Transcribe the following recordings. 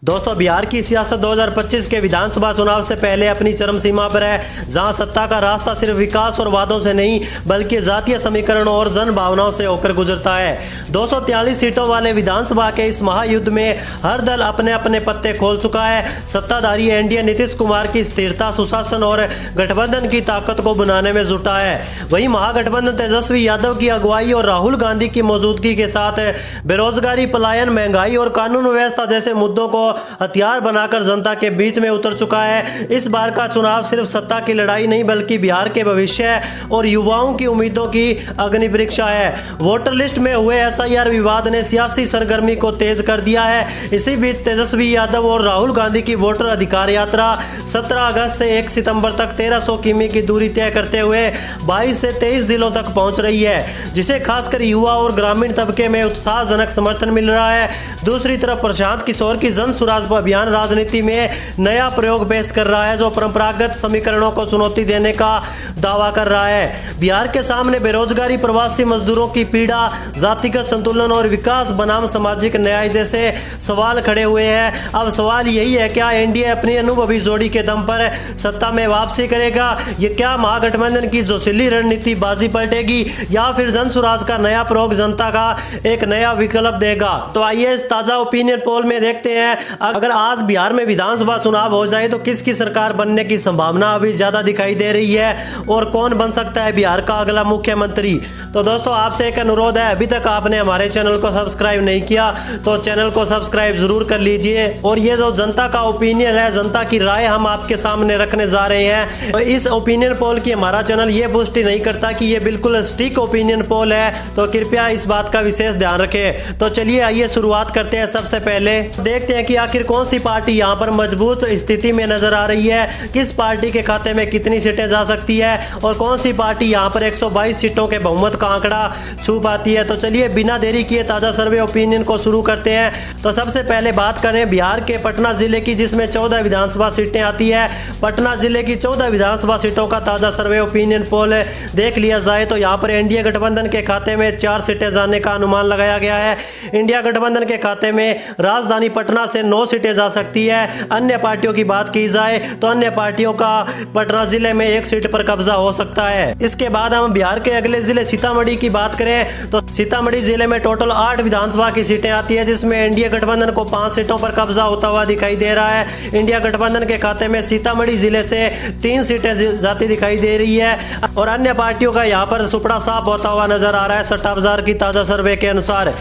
दोस्तों, बिहार की सियासत 2025 के विधानसभा चुनाव से पहले अपनी चरम सीमा पर है, जहां सत्ता का रास्ता सिर्फ विकास और वादों से नहीं बल्कि जातीय समीकरणों और जन भावनाओं से होकर गुजरता है। 243 सीटों वाले विधानसभा के इस महायुद्ध में हर दल अपने अपने पत्ते खोल चुका है। सत्ताधारी एनडीए नीतीश कुमार की स्थिरता, सुशासन और गठबंधन की ताकत को बनाने में जुटा है। वहीं महागठबंधन तेजस्वी यादव की अगुवाई और राहुल गांधी की मौजूदगी के साथ बेरोजगारी, पलायन, महंगाई और कानून व्यवस्था जैसे मुद्दों को हथियार बनाकर जनता के बीच में उतर चुका है। इस बार का चुनाव सिर्फ सत्ता की लड़ाई नहीं बल्कि बिहार के भविष्य और युवाओं की उम्मीदों की अग्नि परीक्षा है। वोटर लिस्ट में हुए एसआईआर विवाद ने सियासी सरगर्मी को तेज कर दिया है। इसी बीच तेजस्वी यादव और राहुल गांधी की वोटर अधिकार यात्रा 17 अगस्त से 1 सितंबर तक 1300 किमी की दूरी तय करते हुए 22 से 23 जिलों तक पहुंच रही है, जिसे खासकर युवा और ग्रामीण तबके में उत्साहजनक समर्थन मिल रहा है। दूसरी तरफ प्रशांत किशोर की जन स्वराज अभियान राजनीति में नया प्रयोग पेश कर रहा है, जो परंपरागत समीकरणों को चुनौती देने का दावा कर रहा है। बिहार के सामने बेरोजगारी, प्रवासी मजदूरों की पीड़ा, जातिगत संतुलन और विकास बनाम सामाजिक न्याय जैसे सवाल खड़े हुए हैं। अब सवाल यही है, क्या एनडीए अपनी अनुभवी जोड़ी के दम पर सत्ता में वापसी करेगा? ये क्या महागठबंधन की जोशीली रणनीति बाजी पलटेगी या फिर जन स्वराज का नया प्रयोग जनता का एक नया विकल्प देगा? तो आइए इस ताजा ओपिनियन पोल में देखते हैं, अगर आज बिहार में विधानसभा चुनाव हो जाए तो किसकी सरकार बनने की संभावना अभी ज्यादा दिखाई दे रही है और कौन बन सकता है बिहार का अगला मुख्यमंत्री। तो दोस्तों, आपसे एक अनुरोध है, अभी तक आपने हमारे चैनल को सब्सक्राइब नहीं किया तो चैनल को सब्सक्राइब जरूर कर लीजिए। और ये जो जनता का ओपिनियन है, जनता की राय हम आपके सामने रखने जा रहे हैं। तो इस ओपिनियन पोल की हमारा चैनल ये पुष्टि नहीं करता कि ये बिल्कुल सटीक ओपिनियन पोल है, तो कृपया इस बात का विशेष ध्यान रखें। तो चलिए आइए शुरुआत करते हैं। सबसे पहले देखते हैं कि आखिर कौन सी पार्टी यहाँ पर मजबूत स्थिति में नजर आ रही है, किस पार्टी के खाते में कितनी सीटें जा सकती है और कौन सी पार्टी यहाँ पर 122 सीटों के बहुमत का आंकड़ा छू पाती है। तो चलिए बिना देरी किए ताजा सर्वे ओपिनियन को शुरू करते हैं। तो सबसे पहले बात करें बिहार के पटना जिले की, जिसमें 14 विधानसभा सीटें आती है। पटना जिले की 14 विधानसभा सीटों का ताजा सर्वे ओपिनियन पोल देख लिया जाए तो यहाँ पर एनडीए गठबंधन के खाते में 4 सीटें जाने का अनुमान लगाया गया है। इंडिया गठबंधन के खाते में राजधानी पटना से 9 सीटें जा सकती है। अन्य पार्टियों की बात की जाए तो अन्य पार्टियों का पटना जिले में 1 सीट पर कब्जा हो सकता है। इसके बाद हम बिहार के अगले जिले सीतामढ़ी की बात करें तो सीतामढ़ी जिले में टोटल 8 विधानसभा की सीटें आती है, जिसमें एनडीए गठबंधन को 5 सीटों पर कब्जा होता हुआ दिखाई दे रहा है। इंडिया गठबंधन के खाते में सीतामढ़ी जिले से 3 सीटें जाती दिखाई दे रही है और अन्य पार्टियों का यहाँ पर सुपड़ा साफ होता हुआ नजर आ रहा है सट्टा बाजार की ताजा सर्वे के अनुसार।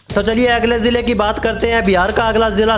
तो चलिए अगले जिले की बात करते हैं। बिहार का अगला जिला